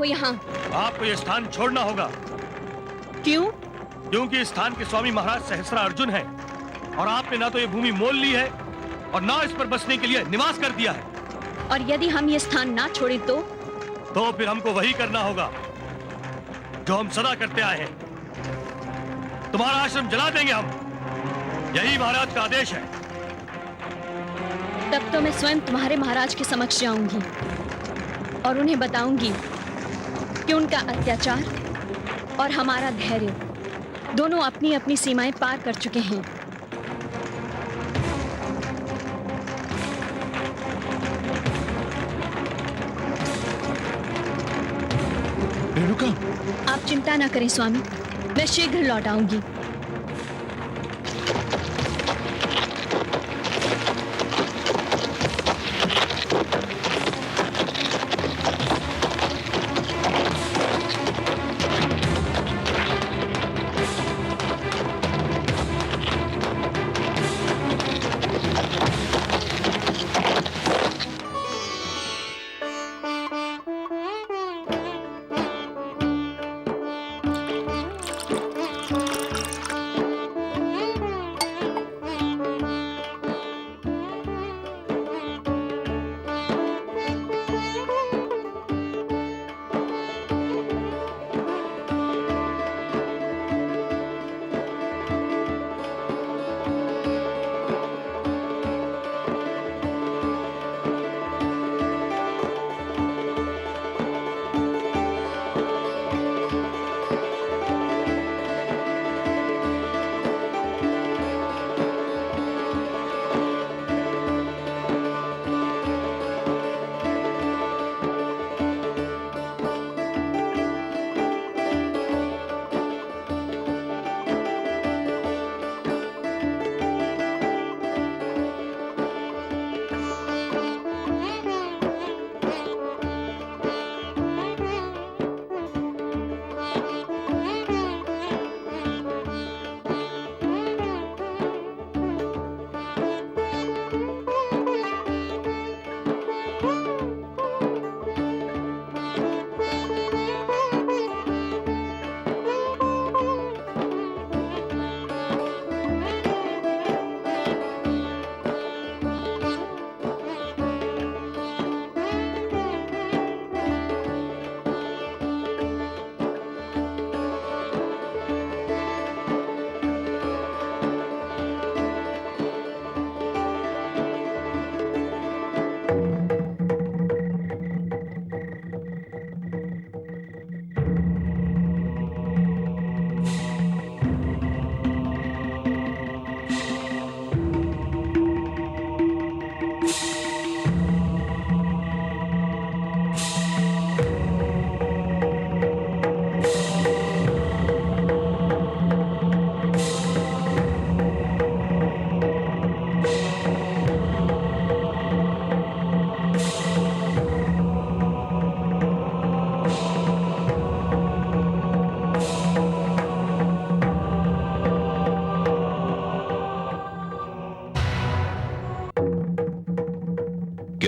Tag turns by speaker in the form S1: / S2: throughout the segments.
S1: हो यहाँ?
S2: आपको यह स्थान छोड़ना होगा।
S1: क्यों?
S2: क्योंकि इस स्थान के स्वामी महाराज सहस्रा अर्जुन हैं और आपने ना तो ये भूमि मोल ली है और ना इस पर बसने के लिए निवास कर दिया है।
S1: और यदि हम ये स्थान ना छोड़े तो
S2: फिर हमको वही करना होगा जो हम सदा करते आए हैं। तुम्हारा आश्रम जला देंगे हम। यही महाराज का आदेश है।
S1: तब तो मैं स्वयं तुम्हारे महाराज के समक्ष जाऊंगी और उन्हें बताऊंगी कि उनका अत्याचार और हमारा धैर्य दोनों अपनी अपनी सीमाएं पार कर चुके हैं।
S3: रेणुका,
S1: आप चिंता ना करें स्वामी, मैं शीघ्र लौट आऊंगी।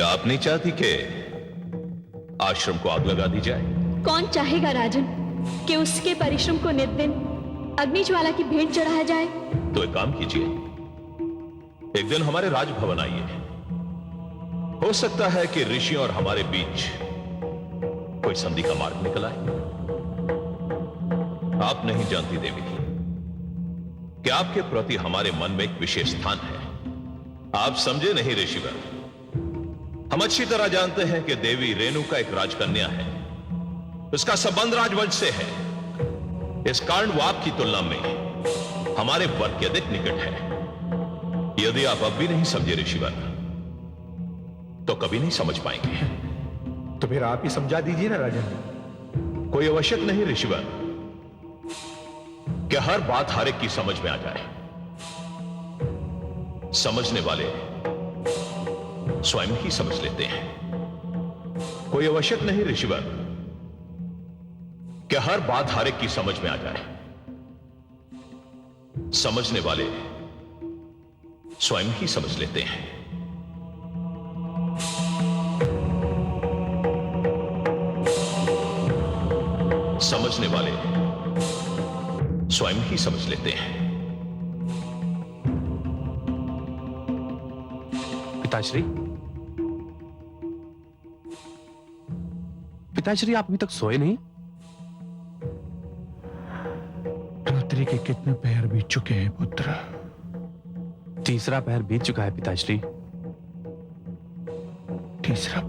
S4: आप नहीं चाहती कि आश्रम को आग लगा दी जाए?
S1: कौन चाहेगा राजन कि उसके परिश्रम को नित दिन अग्नि ज्वाला की भेंट चढ़ाया जाए?
S4: तो एक काम कीजिए, एक दिन हमारे राजभवन आइए। हो सकता है कि ऋषि और हमारे बीच कोई संधि का मार्ग निकल आए। आप नहीं जानती देवी कि आपके प्रति हमारे मन में एक विशेष स्थान है। आप समझे नहीं ऋषिवर। हम अच्छी तरह जानते हैं कि देवी रेणुका एक राजकन्या है, उसका संबंध राजवंश से है। इस कारण वो आपकी तुलना में हमारे वर्ग के अधिक निकट है। यदि आप अब भी नहीं समझे ऋषिवर, तो कभी नहीं समझ पाएंगे।
S3: तो फिर आप ही समझा दीजिए ना राजन।
S4: कोई आवश्यक नहीं ऋषिवर कि हर बात हर एक की समझ में आ जाए। समझने वाले स्वयं ही समझ लेते हैं। कोई आवश्यक नहीं ऋषिवर कि हर बात हर एक की समझ में आ जाए। समझने वाले स्वयं ही समझ लेते हैं। समझने वाले स्वयं ही समझ लेते हैं।
S5: पिताश्री, पिताश्री, आप अभी तक सोए नहीं?
S3: रात्रि के कितने पहर बीत चुके हैं पुत्र?
S5: तीसरा पहर बीत चुका है पिताश्री।
S3: तीसरा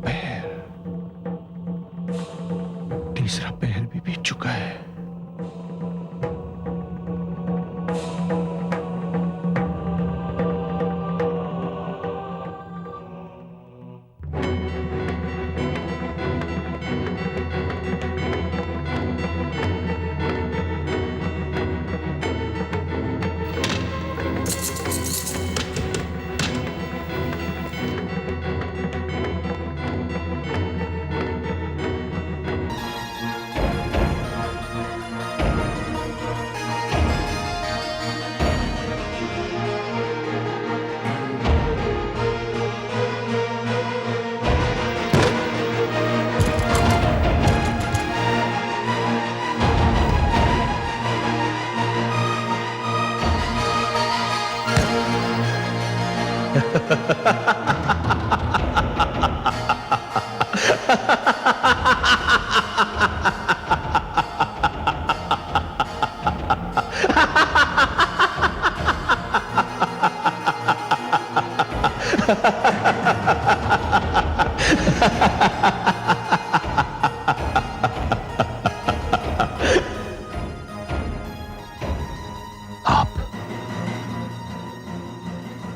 S3: पहर भी बीत चुका है।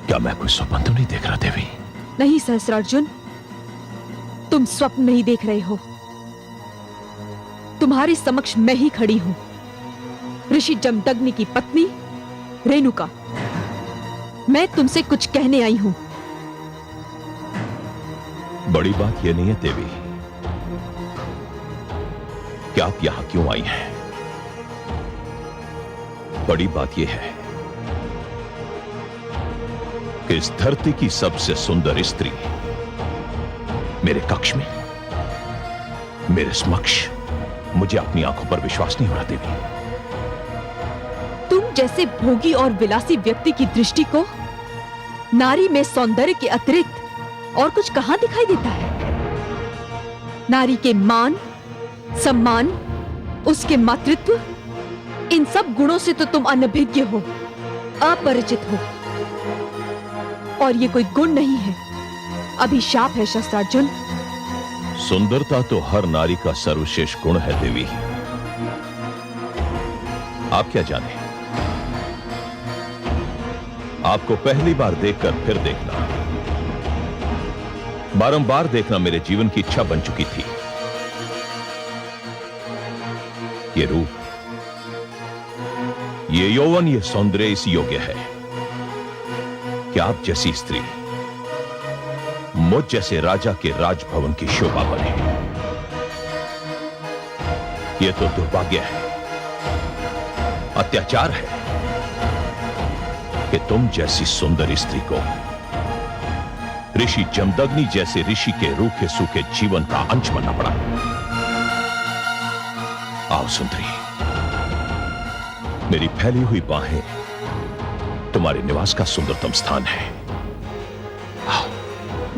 S4: क्या मैं कोई स्वप्न तो नहीं देख रहा देवी?
S6: नहीं सहस्त्रार्जुन, तुम स्वप्न नहीं देख रहे हो। तुम्हारे समक्ष मैं ही खड़ी हूं, ऋषि जमदग्नि की पत्नी रेणुका। मैं तुमसे कुछ कहने आई हूं।
S4: बड़ी बात यह नहीं है देवी कि आप यहां क्यों आई हैं। बड़ी बात यह है कि इस धरती की सबसे सुंदर स्त्री मेरे कक्ष में, मेरे समक्ष, मुझे अपनी आंखों पर विश्वास नहीं हो रहा देवी।
S6: तुम जैसे भोगी और विलासी व्यक्ति की दृष्टि को नारी में सौंदर्य के अतिरिक्त और कुछ कहां दिखाई देता है? नारी के मान, सम्मान, उसके मातृत्व, इन सब गुणों से तो तुम अनभिज्ञ हो, अपरिचित हो। और ये कोई गुण नहीं है, अभिशाप है सहस्त्रार्जुन।
S4: सुंदरता तो हर नारी का सर्वश्रेष्ठ गुण है देवी। आप क्या जाने, आपको पहली बार देखकर फिर देखना, बारंबार देखना मेरे जीवन की इच्छा बन चुकी थी। ये रूप, ये यौवन, ये सौंदर्य इस योग्य है कि आप जैसी स्त्री मुझ जैसे राजा के राजभवन की शोभा बने। यह तो दुर्भाग्य है, अत्याचार है कि तुम जैसी सुंदर स्त्री को ऋषि जमदग्नि जैसे ऋषि के रूखे सूखे जीवन का अंश बनना पड़ा। आओ सुंदरी, मेरी फैली हुई बाहें तुम्हारे निवास का सुंदरतम स्थान है।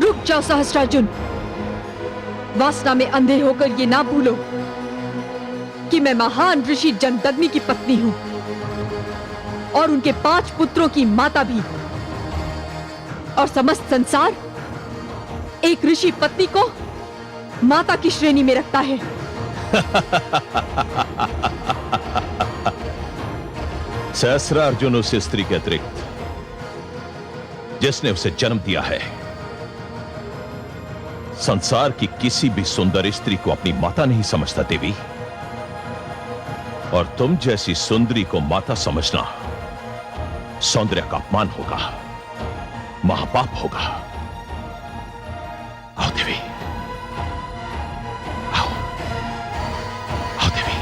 S6: रुक जाओ सहस्त्रार्जुन, वासना में अंधे होकर ये ना भूलो कि मैं महान ऋषि जमदग्नि की पत्नी हूं और उनके 5 पुत्रों की माता भी। और समस्त संसार एक ऋषि पत्नी को माता की श्रेणी में रखता है।
S4: सहस्त्रार्जुन उस स्त्री के अतिरिक्त जिसने उसे जन्म दिया है, संसार की किसी भी सुंदर स्त्री को अपनी माता नहीं समझता देवी। और तुम जैसी सुंदरी को माता समझना सौंदर्य का अपमान होगा, महापाप होगा। आओ देवी, आओ, आओ देवी।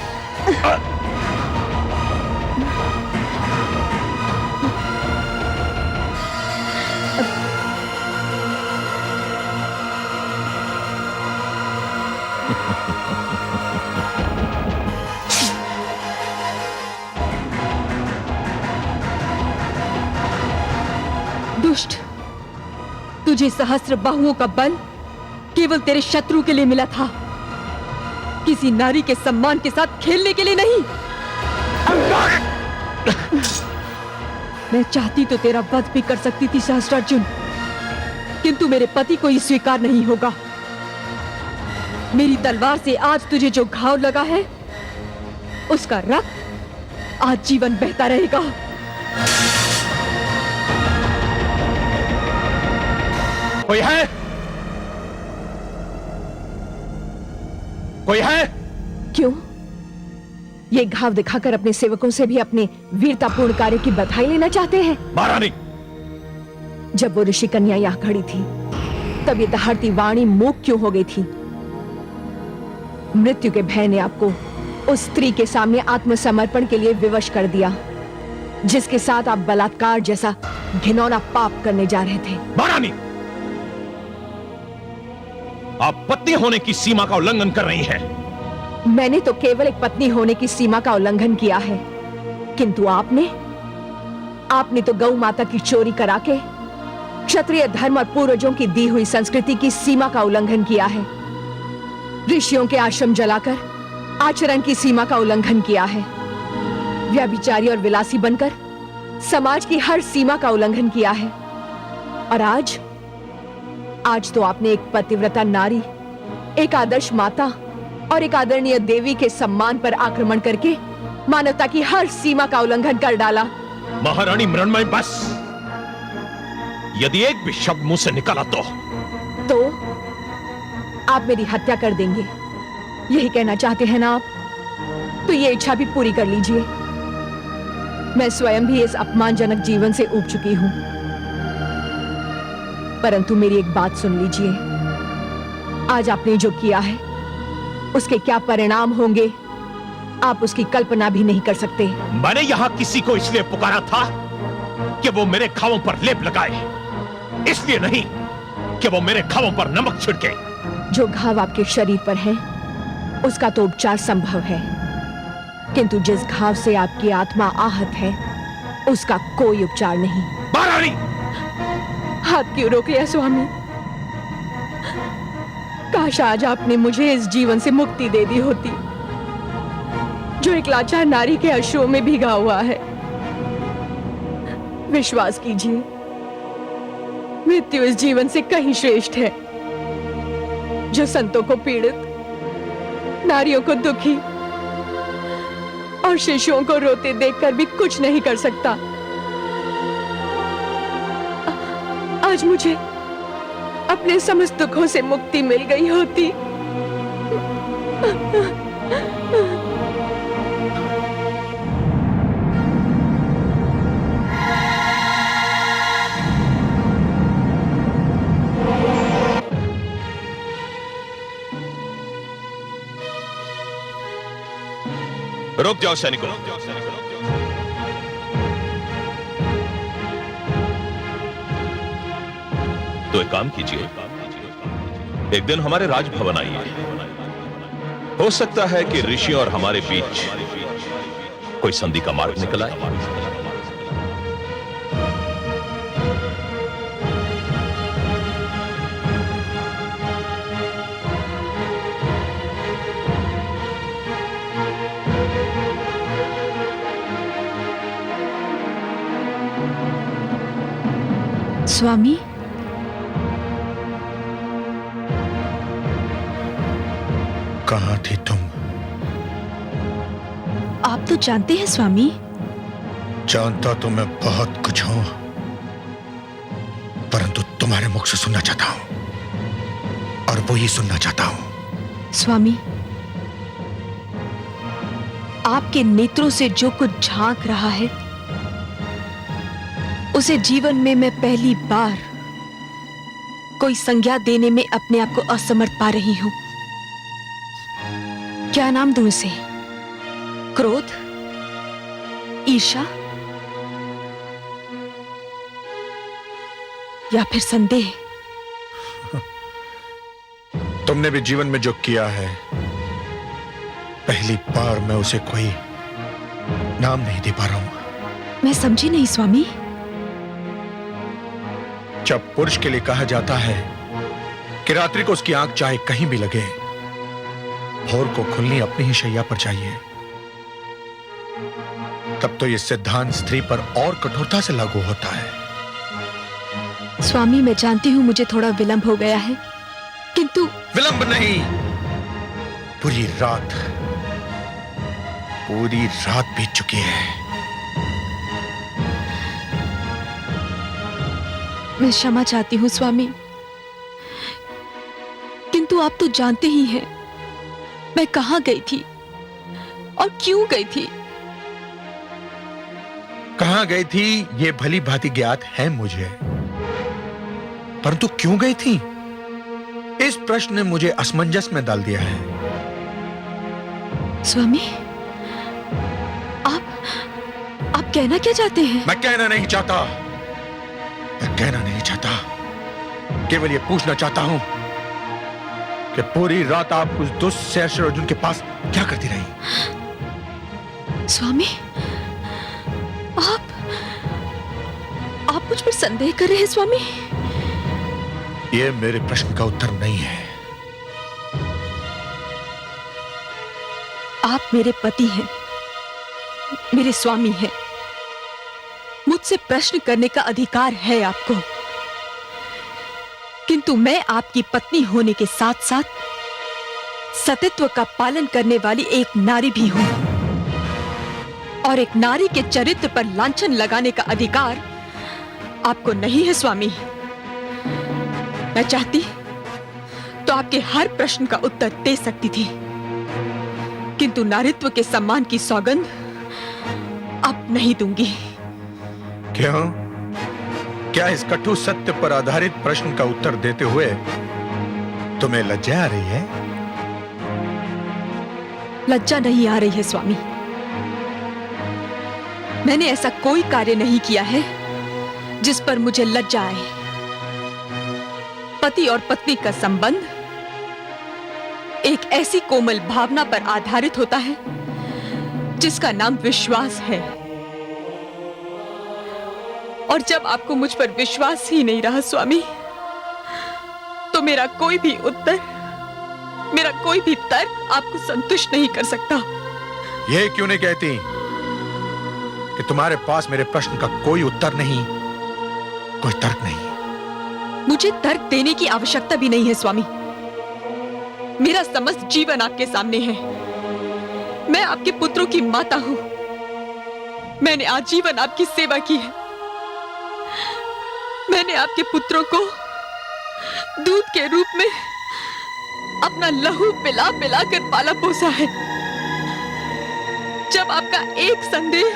S6: दुष्ट, तुझे सहस्त्र बाहुओं का बल केवल तेरे शत्रु के लिए मिला था, किसी नारी के सम्मान के साथ खेलने के लिए नहीं। मैं चाहती तो तेरा वध भी कर सकती थी सहस्त्रार्जुन, किंतु मेरे पति को ये स्वीकार नहीं होगा। मेरी तलवार से आज तुझे जो घाव लगा है, उसका रक्त आज जीवन बहता रहेगा।
S3: कोई है? कोई है?
S6: क्यों? ये घाव दिखाकर अपने सेवकों से भी अपने वीरतापूर्ण कार्य की बधाई लेना चाहते हैं?
S3: महारानी,
S6: जब वो ऋषि कन्या यहां खड़ी थी, तब ये दहाड़ती वाणी मूक क्यों हो गई थी? मृत्यु के भय ने आपको उस स्त्री के सामने आत्मसमर्पण के लिए विवश कर दिया, जिसके साथ आप बलात्कार जैसा घिनौना पाप करने जा रहे थे।
S3: महारानी, आप पत्नी होने की सीमा का उल्लंघन कर रही हैं।
S6: मैंने तो केवल एक पत्नी होने की सीमा का उल्लंघन किया है, किंतु आपने तो गौ माता की चोरी करा के क्षत्रिय धर्म और पूर्वजों की दी हुई संस्कृति की सीमा का उल्लंघन किया है। ऋषियों के आश्रम जलाकर आचरण की सीमा का उल्लंघन किया है। व्यभिचारी और विलासी बनकर समाज की हर सीमा का उल्लंघन किया है। और आज तो आपने एक पतिव्रता नारी, एक आदर्श माता और एक आदरणीय देवी के सम्मान पर आक्रमण करके मानवता की हर सीमा का उल्लंघन कर डाला।
S3: महारानी मृण्मयी, बस। यदि एक भी शब्द मुंह से निकला तो
S6: आप मेरी हत्या कर देंगे, यही कहना चाहते हैं ना आप? तो ये इच्छा भी पूरी कर लीजिए। मैं स्वयं भी इस अपमानजनक जीवन से ऊब चुकी हूं, परंतु मेरी एक बात सुन लीजिए। आज आपने जो किया है, उसके क्या परिणाम होंगे, आप उसकी कल्पना भी नहीं कर सकते।
S3: मैंने यहां किसी को इसलिए पुकारा था कि वो मेरे घावों पर लेप लगाए, इसलिए नहीं कि वो मेरे घावों पर नमक छिड़के।
S6: जो घाव आपके शरीर पर है, उसका तो उपचार संभव है, किंतु जिस घाव से आपकी आत्मा आहत है, उसका कोई उपचार नहीं।
S3: महारानी,
S6: हाथ क्यों रोक लिया स्वामी? काश आज आपने मुझे इस जीवन से मुक्ति दे दी होती, जो एक लाचार नारी के अश्रुओं में भीगा हुआ है। विश्वास कीजिए, मृत्यु इस जीवन से कहीं श्रेष्ठ है, जो संतों को पीड़ित, नारियों को दुखी और शिशुओं को रोते देखकर भी कुछ नहीं कर सकता। आज मुझे अपने समस्त दुखों से मुक्ति मिल गई होती।
S4: रुक जाओ सैनिकों। तो एक काम कीजिए, एक दिन हमारे राजभवन आइए। हो सकता है कि ऋषि और हमारे बीच कोई संधि का मार्ग निकल आए।
S6: स्वामी,
S3: कहां थी तुम?
S6: आप तो जानते हैं स्वामी।
S3: जानता तो मैं बहुत कुछ हूं, परंतु तुम्हारे मुख से सुनना चाहता हूं, और वो ही सुनना चाहता हूं।
S6: स्वामी, आपके नेत्रों से जो कुछ झांक रहा है, उसे जीवन में मैं पहली बार कोई संज्ञा देने में अपने आप को असमर्थ पा रही हूं। क्या नाम दूं इसे? क्रोध, ईर्ष्या या फिर संदेह?
S3: तुमने भी जीवन में जो किया है, पहली बार मैं उसे कोई नाम नहीं दे पा रहा हूं।
S6: मैं समझी नहीं स्वामी।
S7: जब पुरुष के लिए कहा जाता है कि रात्रि को उसकी आंख चाहे कहीं भी लगे, भोर को खुलनी अपनी ही शैया पर चाहिए, तब तो यह सिद्धांत स्त्री पर और कठोरता से लागू होता है।
S6: स्वामी, मैं जानती हूँ मुझे थोड़ा विलंब हो गया है, किंतु
S7: विलंब नहीं, पूरी रात बीत चुकी है।
S6: मैं क्षमा चाहती हूँ स्वामी, किंतु आप तो जानते ही हैं मैं कहाँ गई थी और क्यों गई थी।
S7: कहां गई थी ये भली भांति ज्ञात है मुझे, परंतु क्यों गई थी इस प्रश्न ने मुझे असमंजस में डाल दिया है।
S6: स्वामी, आप कहना क्या चाहते हैं?
S7: मैं कहना नहीं चाहता, केवल ये पूछना चाहता हूं कि पूरी रात आप उस दुष्ट शेष अर्जुन के पास क्या करती रही?
S6: स्वामी, आप मुझ पर संदेह कर रहे हैं स्वामी?
S7: ये मेरे प्रश्न का उत्तर नहीं है।
S6: आप मेरे पति हैं, मेरे स्वामी हैं, मुझसे प्रश्न करने का अधिकार है आपको, किंतु मैं आपकी पत्नी होने के साथ साथ सतीत्व का पालन करने वाली एक नारी भी हूं, और एक नारी के चरित्र पर लांछन लगाने का अधिकार आपको नहीं है स्वामी। मैं चाहती तो आपके हर प्रश्न का उत्तर दे सकती थी, किंतु नारीत्व के सम्मान की सौगंध अब नहीं दूंगी।
S7: क्यों? क्या इस कटु सत्य पर आधारित प्रश्न का उत्तर देते हुए तुम्हें लज्जा आ रही है?
S6: लज्जा नहीं आ रही है स्वामी। मैंने ऐसा कोई कार्य नहीं किया है जिस पर मुझे लज्जा आए। पति और पत्नी का संबंध एक ऐसी कोमल भावना पर आधारित होता है जिसका नाम विश्वास है, और जब आपको मुझ पर विश्वास ही नहीं रहा स्वामी, तो मेरा कोई भी उत्तर, मेरा कोई भी तर्क आपको संतुष्ट नहीं कर सकता।
S7: यह क्यों नहीं कहती कि तुम्हारे पास मेरे प्रश्न का कोई उत्तर नहीं, कोई तर्क नहीं?
S6: मुझे तर्क देने की आवश्यकता भी नहीं है स्वामी। मेरा समस्त जीवन आपके सामने है। मैं आपके पुत्रों की माता हूं। मैंने आजीवन आपकी सेवा की है। मैंने आपके पुत्रों को दूध के रूप में अपना लहू पिला पिला कर पाला पोसा है। जब आपका एक संदेह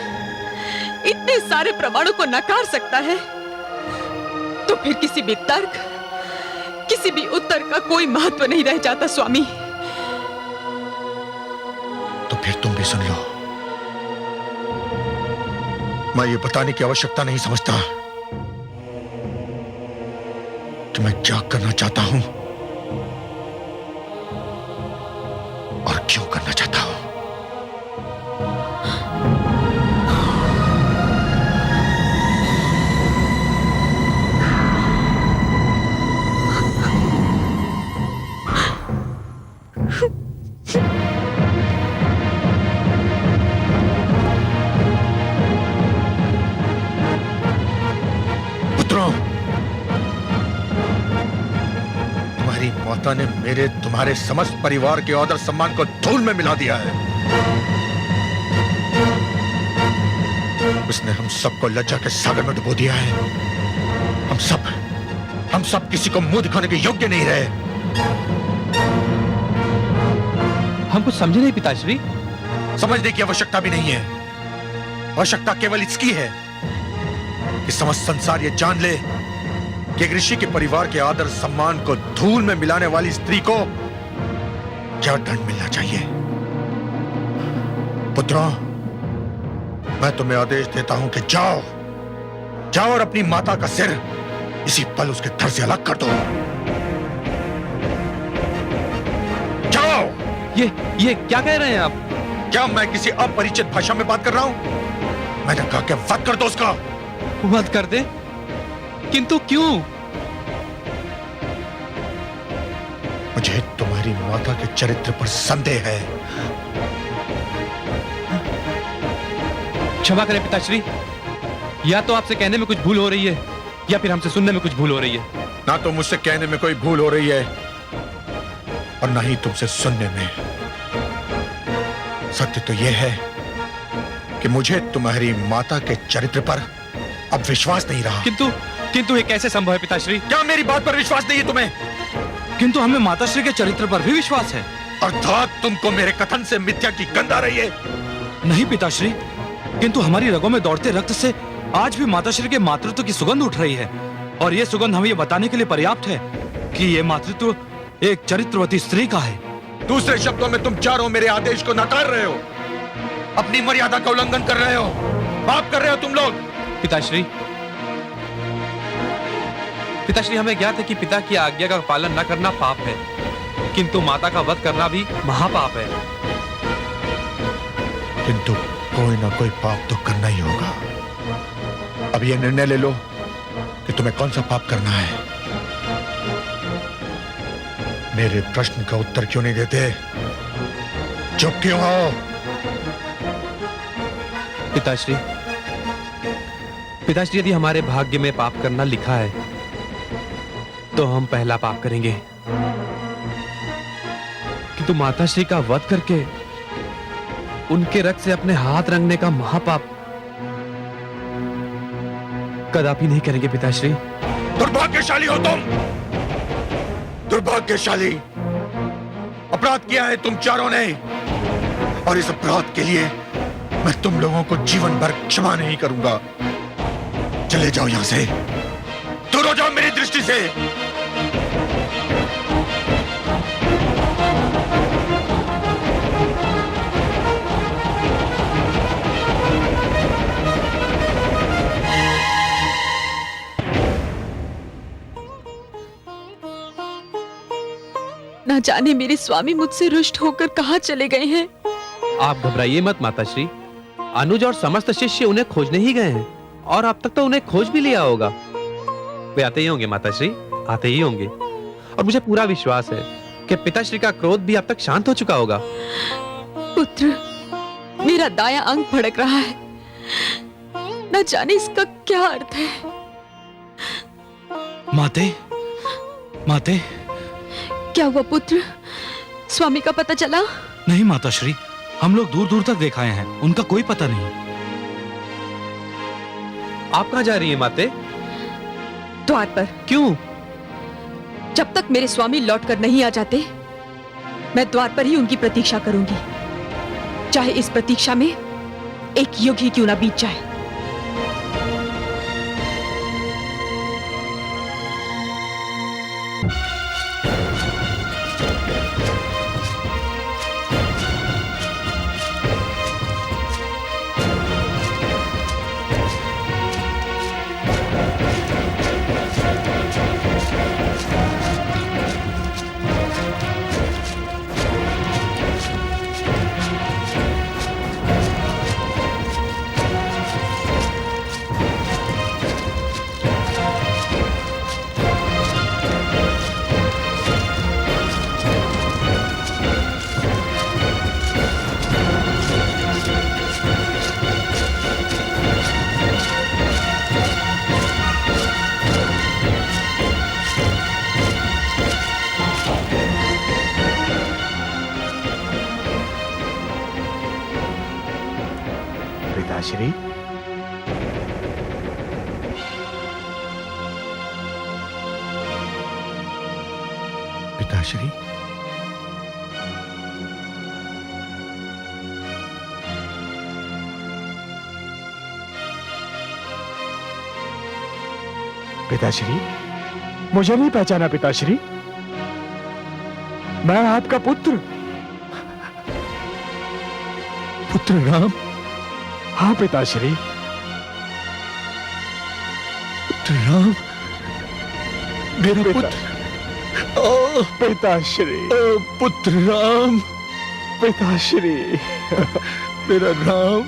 S6: इतने सारे प्रमाणों को नकार सकता है, तो फिर किसी भी तर्क, किसी भी उत्तर का कोई महत्व नहीं रह जाता स्वामी।
S7: तो फिर तुम भी सुन लो। मैं ये बताने की आवश्यकता नहीं समझता कि मैं क्या करना चाहता हूं और क्यों करना चाहता हूं। पुत्रों, तुम्हारी माता ने मेरे तुम्हारे समस्त परिवार के आदर सम्मान को धूल में मिला दिया है। उसने हम सबको लज्जा के सागर में डुबो दिया है। हम सब किसी को मुंह दिखाने के योग्य नहीं रहे।
S5: हम कुछ समझे नहीं पिताश्री।
S7: समझने की आवश्यकता भी नहीं है। आवश्यकता केवल इसकी है कि समस्त संसार ये जान ले कि एक ऋषि के परिवार के आदर सम्मान को धूल में मिलाने वाली स्त्री को क्या दंड मिलना चाहिए। पुत्रों, मैं तुम्हें आदेश देता हूं कि जाओ और अपनी माता का सिर इसी पल उसके धड़ से अलग कर दो। जाओ।
S5: ये क्या कह रहे हैं आप?
S7: क्या मैं किसी अपरिचित भाषा में बात कर रहा हूं? मैंने कहा कि वध कर दो उसका।
S5: वध कर दे? किंतु क्यों?
S7: मुझे तुम्हारी माता के चरित्र पर संदेह है।
S5: क्षमा करें पिताश्री, या तो आपसे कहने में कुछ भूल हो रही है या फिर हमसे सुनने में कुछ भूल हो रही है।
S7: ना तो मुझसे कहने में कोई भूल हो रही है और ना ही तुमसे सुनने में। सत्य तो यह है कि मुझे तुम्हारी माता के चरित्र पर अब विश्वास नहीं रहा।
S5: किंतु ये कैसे संभव है पिताश्री?
S7: क्या मेरी बात पर विश्वास नहीं है तुम्हें?
S5: किंतु हमें माताश्री के चरित्र पर भी विश्वास है।
S7: अर्थात तुमको मेरे कथन से मिथ्या की गंध आ रही है।
S5: नहीं पिताश्री, किंतु हमारी रगों में दौड़ते रक्त से आज भी माताश्री के मातृत्व की सुगंध उठ रही है, और ये सुगंध हमें ये बताने के लिए पर्याप्त है कि ये मातृत्व एक चरित्रवती स्त्री का है।
S7: दूसरे शब्दों में तुम चारों मेरे आदेश को नकार रहे हो, अपनी मर्यादा का उल्लंघन कर रहे हो, पाप कर रहे हो तुम लोग।
S5: पिताश्री, हमें ज्ञात है कि पिता की आज्ञा का पालन न करना पाप है, किंतु माता का वध करना भी महापाप है।
S7: किंतु कोई ना कोई पाप तो करना ही होगा। अब यह निर्णय ले लो कि तुम्हें कौन सा पाप करना है। मेरे प्रश्न का उत्तर क्यों नहीं देते? चुप क्यों हो?
S5: पिताश्री, यदि हमारे भाग्य में पाप करना लिखा है तो हम पहला पाप करेंगे, किंतु माताश्री का वध करके उनके रक्त से अपने हाथ रंगने का महापाप कदापि नहीं करेंगे पिताश्री।
S7: दुर्भाग्यशाली हो तुम, दुर्भाग्यशाली। अपराध किया है तुम चारों ने, और इस अपराध के लिए मैं तुम लोगों को जीवन भर क्षमा नहीं करूंगा। चले जाओ यहां से, दूर हो जाओ मेरी दृष्टि से।
S6: ना जाने मेरे स्वामी मुझसे रुष्ट होकर कहाँ चले गए हैं।
S5: आप घबराइए मत माताश्री, अनुज और समस्त शिष्य उन्हें खोजने ही गए हैं, और अब तक तो उन्हें खोज भी लिया होगा। वे आते ही होंगे माताश्री, आते ही होंगे, और मुझे पूरा विश्वास है कि पिताश्री का क्रोध भी अब तक शांत हो चुका होगा।
S6: पुत्र, मेरा दाया अंग भड़क रहा है, न जाने इसका क्या अर्थ है।
S8: माते,
S6: क्या हुआ पुत्र? स्वामी का पता चला?
S8: नहीं माताश्री, हम लोग दूर दूर तक देख आए हैं, उनका कोई पता नहीं।
S5: आप कहाँ जा रही हैं माते?
S6: द्वार पर।
S5: क्यों?
S6: जब तक मेरे स्वामी लौट कर नहीं आ जाते, मैं द्वार पर ही उनकी प्रतीक्षा करूंगी, चाहे इस प्रतीक्षा में एक युग ही क्यों ना बीत जाए।
S3: पिताश्री,
S7: पिताश्री,
S3: पिताश्री, मुझे नहीं पहचाना पिताश्री? मैं आपका पुत्र राम। हाँ पिताश्री,
S8: पुत्र राम, मेरा पुत्र।
S3: पिताश्री,
S8: पुत्र राम,
S3: पिताश्री,
S8: मेरा राम।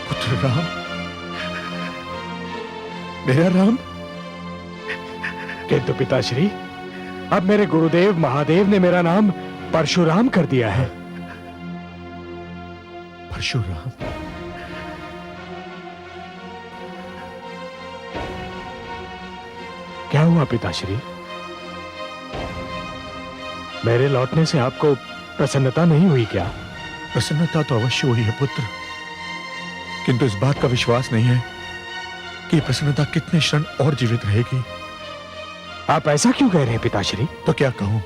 S8: पुत्र राम,
S7: मेरा राम।
S9: किंतु पिताश्री, अब मेरे गुरुदेव महादेव ने मेरा नाम परशुराम कर दिया है।
S7: परशुराम?
S9: क्या हुआ पिताश्री? मेरे लौटने से आपको प्रसन्नता नहीं हुई क्या?
S7: प्रसन्नता तो अवश्य हुई है पुत्र, किंतु इस बात का विश्वास नहीं है कि प्रसन्नता कितने क्षण और जीवित रहेगी।
S9: आप ऐसा क्यों कह रहे हैं पिताश्री?
S7: तो क्या कहूं,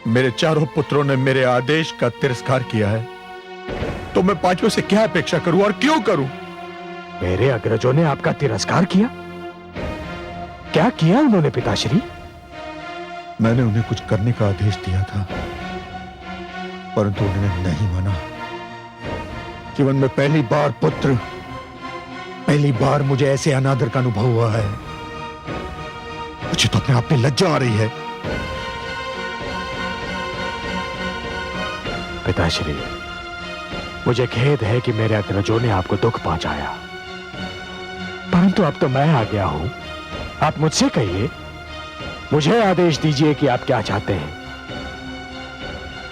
S7: मेरे चारों पुत्रों ने मेरे आदेश का तिरस्कार किया है, तो मैं पांचों से क्या अपेक्षा करूं और क्यों करूं?
S9: मेरे अग्रजों ने आपका तिरस्कार किया? क्या किया उन्होंने पिताश्री?
S7: मैंने उन्हें कुछ करने का आदेश दिया था, परंतु उन्होंने नहीं माना। जीवन में पहली बार मुझे ऐसे अनादर का अनुभव हुआ है। मुझे तो अपने आप में लज्जा आ रही है।
S9: पिताश्री, मुझे खेद है कि मेरे अग्रजों ने आपको दुख पहुंचाया, परंतु अब तो मैं आ गया हूं। आप मुझसे कहिए, मुझे आदेश दीजिए कि आप क्या चाहते हैं।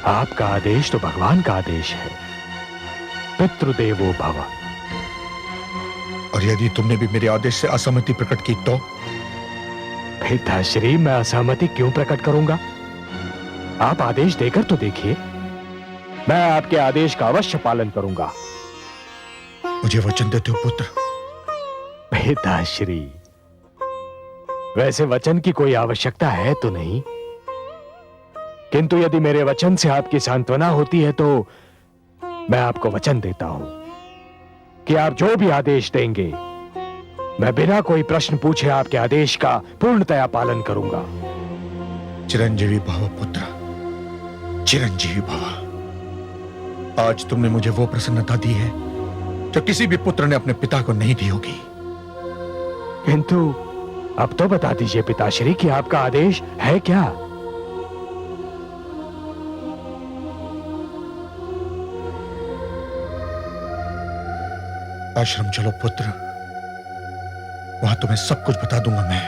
S9: आपका आदेश तो भगवान का आदेश है, पितृदेवो भव।
S7: और यदि तुमने भी मेरे आदेश से असहमति प्रकट की तो?
S9: पिताश्री, मैं असहमति क्यों प्रकट करूंगा? आप आदेश देकर तो देखिए, मैं आपके आदेश का अवश्य पालन करूंगा।
S7: मुझे वचन देते हो पुत्र?
S9: पिताश्री, वैसे वचन की कोई आवश्यकता है तो नहीं, किंतु यदि मेरे वचन से आपकी सांत्वना होती है तो मैं आपको वचन देता हूं कि आप जो भी आदेश देंगे, मैं बिना कोई प्रश्न पूछे आपके आदेश का पूर्णतया पालन करूंगा।
S7: चिरंजीवी भव पुत्र, चिरंजीवी भव। आज तुमने मुझे वो प्रसन्नता दी है जो किसी भी पुत्र ने अपने पिता को नहीं दी होगी।
S9: किंतु अब तो बता दीजिए पिताश्री कि आपका आदेश है क्या?
S7: आश्रम चलो पुत्र, वहां तुम्हें सब कुछ बता दूंगा मैं।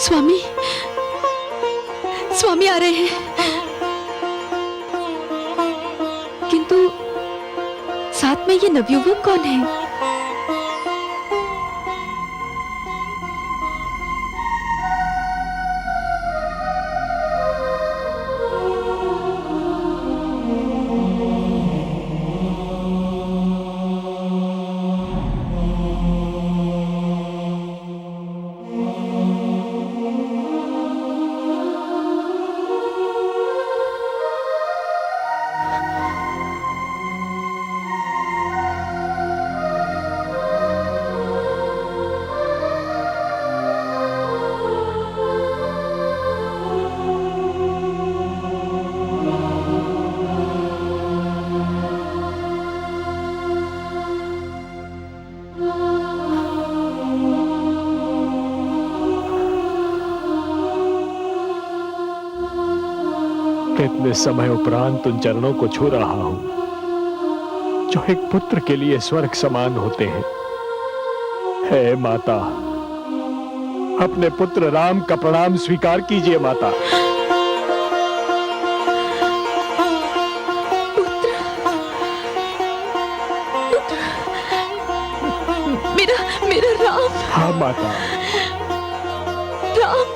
S6: स्वामी, स्वामी आ रहे हैं, किंतु साथ में ये नवयुवक कौन है?
S9: कितने समय उपरांत उन चरणों को छू रहा हूं जो एक पुत्र के लिए स्वर्ग समान होते हैं। हे माता, अपने पुत्र राम का प्रणाम स्वीकार कीजिए माता।
S6: मेरा राम।
S9: हाँ माता।
S6: राम,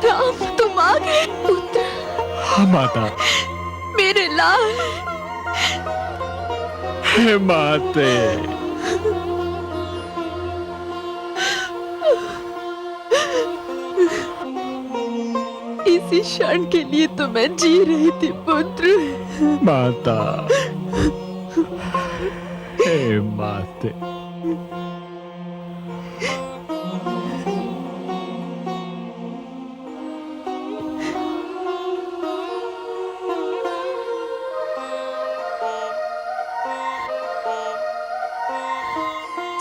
S6: राम तुम आ गए पुत्र।
S9: हाँ माता।
S6: मेरे लाल।
S9: हे माते।
S6: इसी क्षण के लिए तो मैं जी रही थी पुत्र।
S9: माता। हे माते।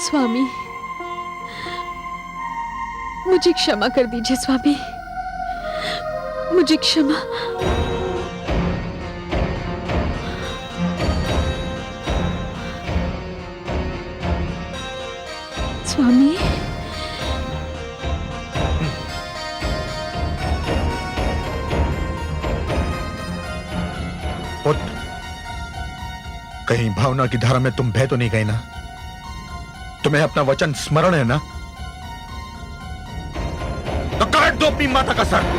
S6: स्वामी, मुझे क्षमा कर दीजिए स्वामी, मुझे क्षमा। स्वामी,
S7: पुत्र, कहीं भावना की धारा में तुम बह तो नहीं गए ना? तुम्हें अपना वचन स्मरण है ना? तो काट दो अपनी माता का सर।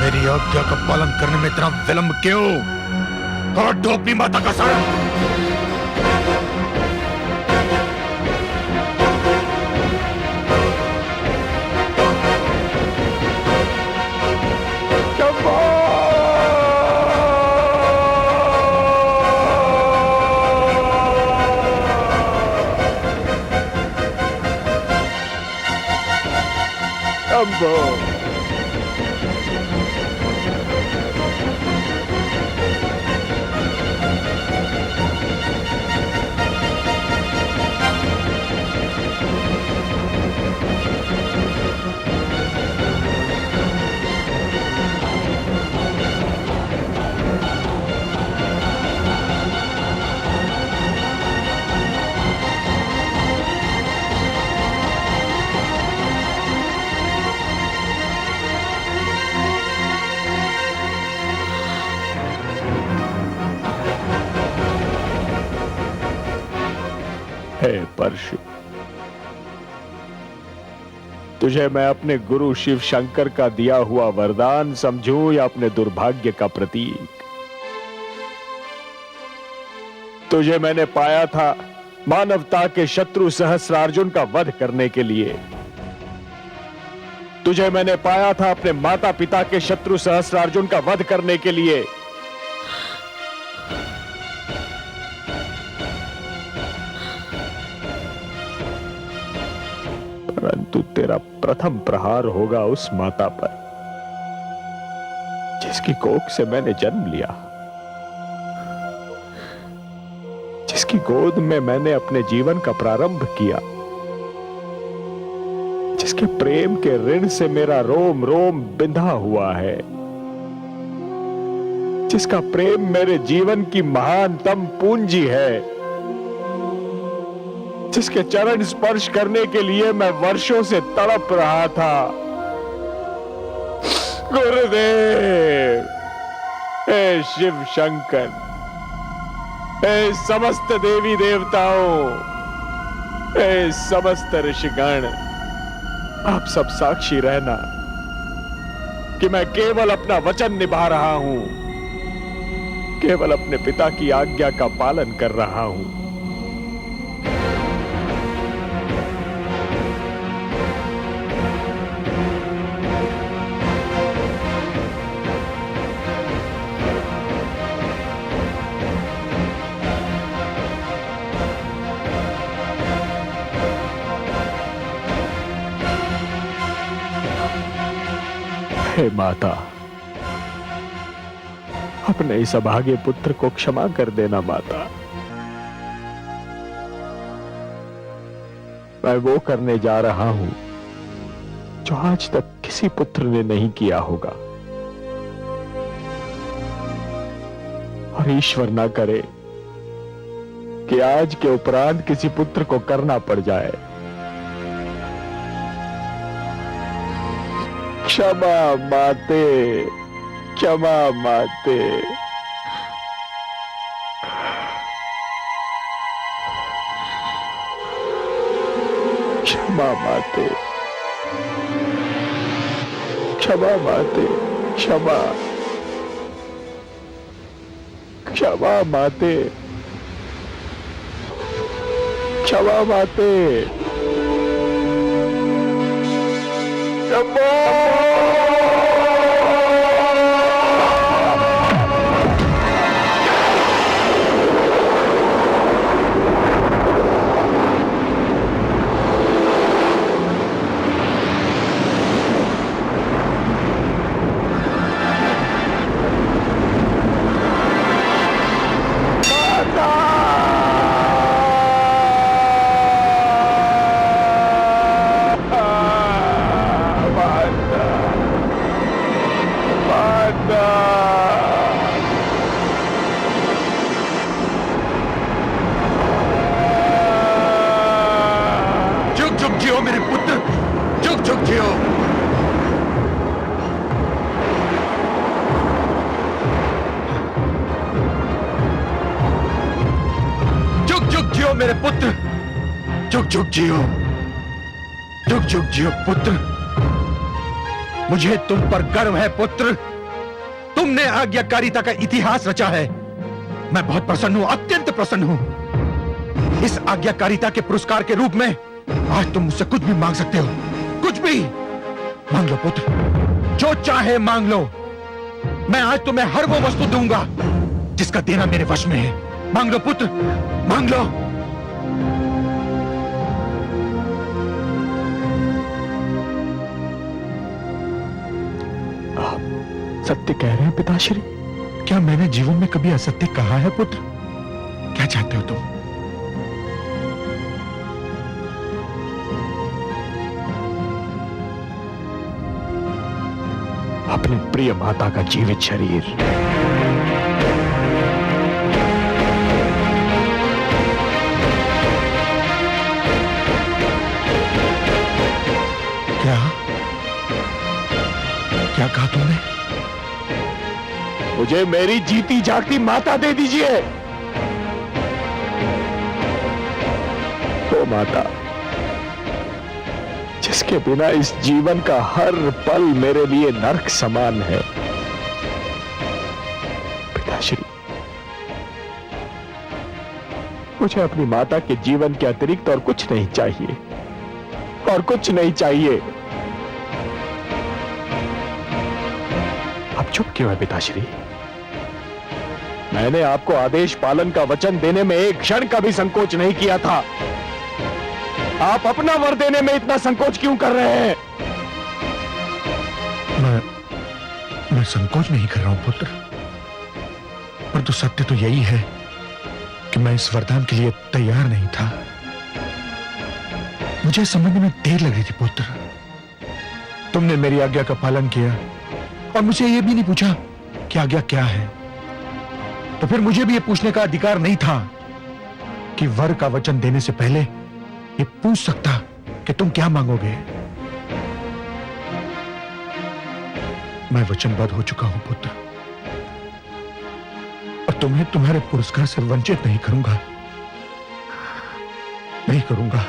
S7: मेरी आज्ञा का पालन करने में इतना विलंब क्यों? काट दो अपनी माता का सर।
S9: हे परशु, तुझे मैं अपने गुरु शिव शंकर का दिया हुआ वरदान समझूं या अपने दुर्भाग्य का प्रतीक? तुझे मैंने पाया था मानवता के शत्रु सहस्रार्जुन का वध करने के लिए। तुझे मैंने पाया था अपने माता पिता के शत्रु सहस्रार्जुन का वध करने के लिए। परंतु तेरा प्रथम प्रहार होगा उस माता पर जिसकी कोख से मैंने जन्म लिया, जिसकी गोद में मैंने अपने जीवन का प्रारंभ किया, जिसके प्रेम के ऋण से मेरा रोम रोम बिंधा हुआ है, जिसका प्रेम मेरे जीवन की महानतम पूंजी है, जिसके चरण स्पर्श करने के लिए मैं वर्षों से तड़प रहा था। गुरुदेव, हे शिव शंकर, हे समस्त देवी देवताओं, हे समस्त ऋषिगण, आप सब साक्षी रहना कि मैं केवल अपना वचन निभा रहा हूं, केवल अपने पिता की आज्ञा का पालन कर रहा हूं। हे माता, अपने इस अभागे पुत्र को क्षमा कर देना माता। मैं वो करने जा रहा हूं जो आज तक किसी पुत्र ने नहीं किया होगा। और ईश्वर ना करे कि आज के उपरांत किसी पुत्र को करना पड़ जाए। क्षमा माते, क्षमा माते। क्षमा माते, क्षमा माते, क्षमा, क्षमा माते, क्षमा माते, क्षमा।
S7: जुग जुग जियो मेरे पुत्र, जुग जुग जियो। जुग जुग जियो मेरे पुत्र, जुग जुग जियो, जुग जुग जियो पुत्र। मुझे तुम पर गर्व है पुत्र। तुमने आज्ञाकारिता का इतिहास रचा है। मैं बहुत प्रसन्न हूं, अत्यंत प्रसन्न हूं। इस आज्ञाकारिता के पुरस्कार के रूप में आज तुम मुझसे कुछ भी मांग सकते हो, कुछ भी मांग लो पुत्र, जो चाहे मांग लो। मैं आज तुम्हें हर वो वस्तु दूंगा जिसका देना मेरे वश में है। मांग लो पुत्र, मांग लो।
S9: आप सत्य कह रहे हैं पिताश्री?
S7: क्या मैंने जीवन में कभी असत्य कहा है पुत्र? क्या चाहते हो तुम?
S9: अपनी प्रिय माता का जीवित शरीर।
S7: क्या क्या कहा तुमने?
S9: मुझे मेरी जीती जागती माता दे दीजिए। वो माता जिसके बिना इस जीवन का हर पल मेरे लिए नर्क समान है। पिताश्री, मुझे अपनी माता के जीवन के अतिरिक्त और कुछ नहीं चाहिए, और कुछ नहीं चाहिए। अब चुप क्यों है पिताश्री? मैंने आपको आदेश पालन का वचन देने में एक क्षण का भी संकोच नहीं किया था। आप अपना वर देने में इतना संकोच क्यों कर रहे हैं?
S7: मैं संकोच नहीं कर रहा हूं पुत्र, परंतु सत्य तो यही है कि मैं इस वरदान के लिए तैयार नहीं था। मुझे समझने में देर लग रही थी पुत्र। तुमने मेरी आज्ञा का पालन किया और मुझे यह भी नहीं पूछा कि आज्ञा क्या है। तो फिर मुझे भी यह पूछने का अधिकार नहीं था कि वर का वचन देने से पहले ये पूछ सकता कि तुम क्या मांगोगे। मैं वचनबद्ध हो चुका हूं पुत्र, और तुम्हें तुम्हारे पुरस्कार से वंचित नहीं करूंगा, नहीं करूंगा।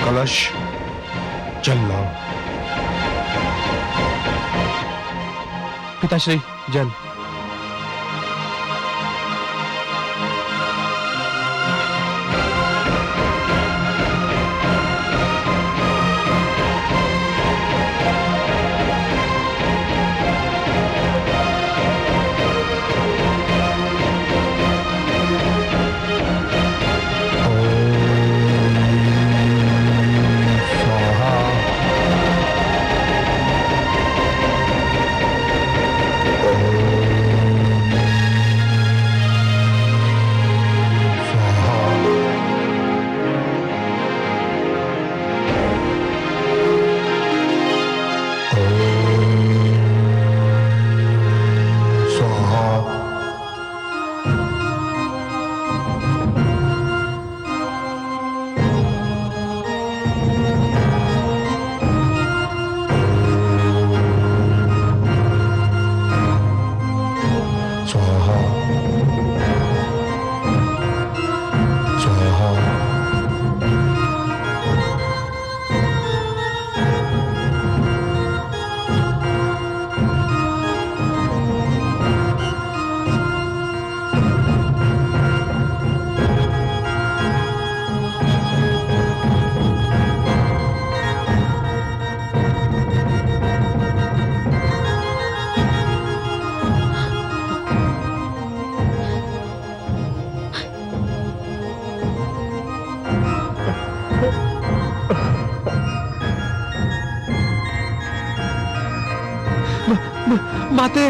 S7: कलश चल लाओ।
S5: पिताश्री, जल।
S7: स्वाहा स्वाहा।
S5: माते,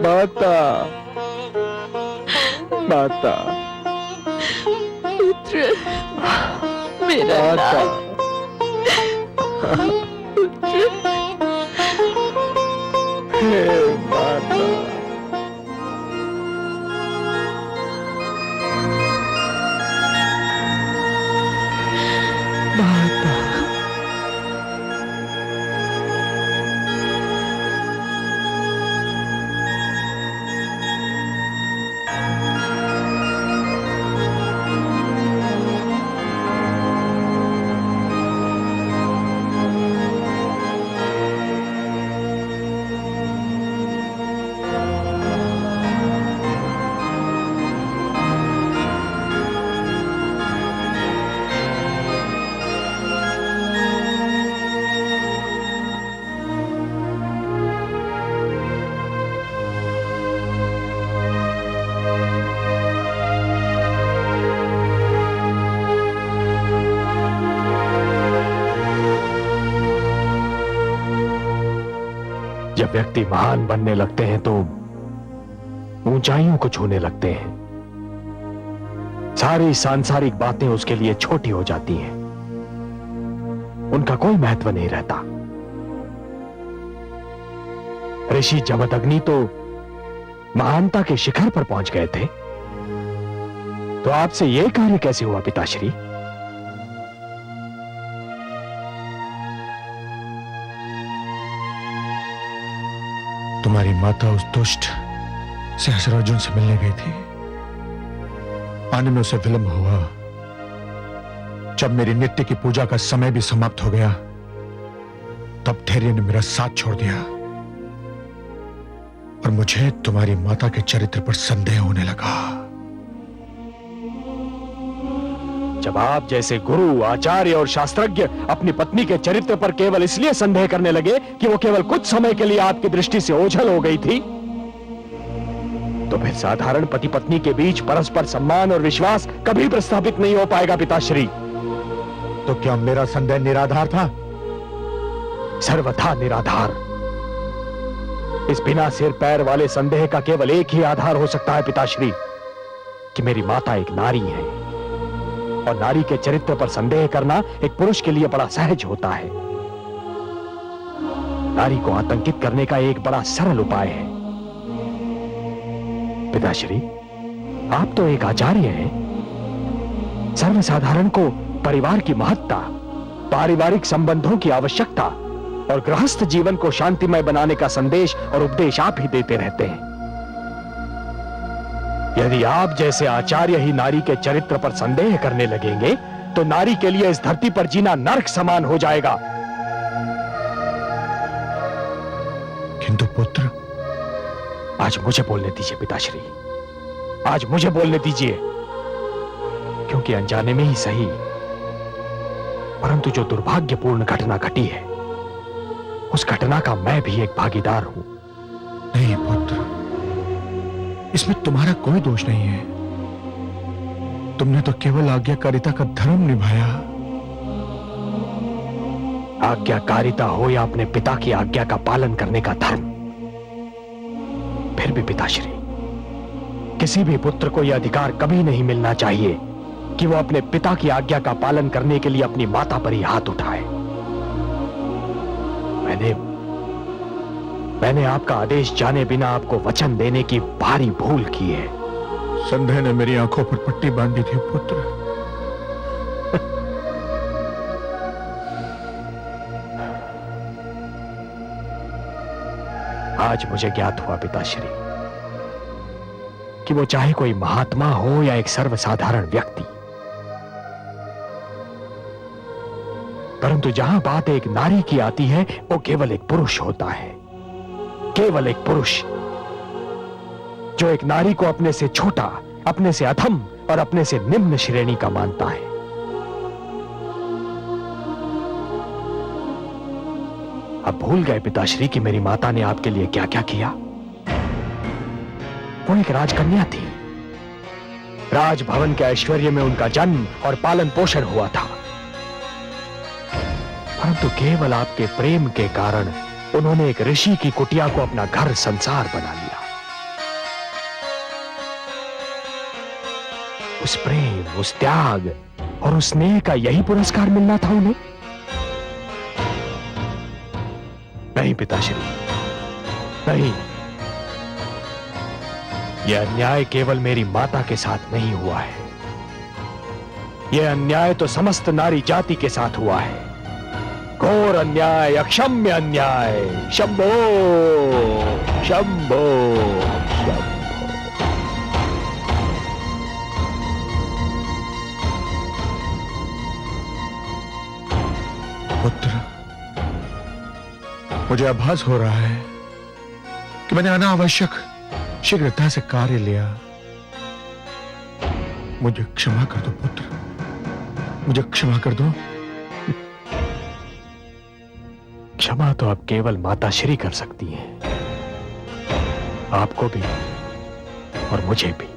S9: माता माता
S6: पुत्र, मेरा
S9: माता हे माता। जब व्यक्ति महान बनने लगते हैं तो ऊंचाइयों को छूने लगते हैं। सारी सांसारिक बातें उसके लिए छोटी हो जाती हैं, उनका कोई महत्व नहीं रहता। ऋषि जमदग्नि तो महानता के शिखर पर पहुंच गए थे, तो आपसे यह कार्य कैसे हुआ पिताश्री?
S7: तुम्हारी माता उस दुष्ट सहस्रार्जुन से मिलने गई थी। आने में उसे विलंब हुआ। जब मेरी नित्य की पूजा का समय भी समाप्त हो गया, तब धैर्य ने मेरा साथ छोड़ दिया और मुझे तुम्हारी माता के चरित्र पर संदेह होने लगा।
S9: जब आप जैसे गुरु, आचार्य और शास्त्रज्ञ अपनी पत्नी के चरित्र पर केवल इसलिए संदेह करने लगे कि वो केवल कुछ समय के लिए आपकी दृष्टि से ओझल हो गई थी, तो फिर साधारण पति पत्नी के बीच परस्पर सम्मान और विश्वास कभी प्रस्थापित नहीं हो पाएगा पिताश्री।
S7: तो क्या मेरा संदेह निराधार था?
S9: सर्वथा निराधार। इस बिना सिर पैर वाले संदेह का केवल एक ही आधार हो सकता है पिताश्री, कि मेरी माता एक नारी है, और नारी के चरित्र पर संदेह करना एक पुरुष के लिए बड़ा सहज होता है। नारी को आतंकित करने का एक बड़ा सरल उपाय है। पिताश्री, आप तो एक आचार्य हैं। सर्वसाधारण को परिवार की महत्ता, पारिवारिक संबंधों की आवश्यकता और गृहस्थ जीवन को शांतिमय बनाने का संदेश और उपदेश आप ही देते रहते हैं। यदि आप जैसे आचार्य ही नारी के चरित्र पर संदेह करने लगेंगे, तो नारी के लिए इस धरती पर जीना नरक समान हो जाएगा।
S7: किंतु पुत्र,
S9: आज मुझे बोलने दीजिए पिताश्री, आज मुझे बोलने दीजिए, के अनजाने में ही सही, परंतु जो दुर्भाग्यपूर्ण घटना घटी है उस घटना का मैं भी एक भागीदार हूं।
S7: नहीं पुत्र, इसमें तुम्हारा कोई दोष नहीं है। तुमने तो केवल आज्ञाकारिता का धर्म निभाया।
S9: आज्ञाकारिता हो या अपने पिता की आज्ञा का पालन करने का धर्म, फिर भी पिताश्री, किसी भी पुत्र को यह अधिकार कभी नहीं मिलना चाहिए कि वो अपने पिता की आज्ञा का पालन करने के लिए अपनी माता पर ही हाथ उठाए। मैंने आपका आदेश जाने बिना आपको वचन देने की भारी भूल की है।
S7: संदेह ने मेरी आंखों पर पट्टी बांधी थी पुत्र।
S9: आज मुझे ज्ञात हुआ पिताश्री कि वो चाहे कोई महात्मा हो या एक सर्वसाधारण व्यक्ति, परंतु जहां बात एक नारी की आती है वो केवल एक पुरुष होता है। केवल एक पुरुष जो एक नारी को अपने से छोटा, अपने से अधम और अपने से निम्न श्रेणी का मानता है। अब भूल गए पिताश्री कि मेरी माता ने आपके लिए क्या क्या किया। वो एक राजकन्या थी। राजभवन के ऐश्वर्य में उनका जन्म और पालन पोषण हुआ था, परंतु केवल आपके प्रेम के कारण उन्होंने एक ऋषि की कुटिया को अपना घर संसार बना लिया। उस प्रेम, उस त्याग और उस स्नेह का यही पुरस्कार मिलना था उन्हें? नहीं पिताश्री, नहीं। यह अन्याय केवल मेरी माता के साथ नहीं हुआ है, यह अन्याय तो समस्त नारी जाति के साथ हुआ है। घोर अन्याय, अक्षम्य अन्याय। शंभो शंभो शंभो।
S7: पुत्र, मुझे आभास हो रहा है कि मैंने अनावश्यक शीघ्रता से कार्य लिया। मुझे क्षमा कर दो पुत्र, मुझे क्षमा कर दो।
S9: क्षमा तो अब केवल माताश्री कर सकती हैं, आपको भी और मुझे भी।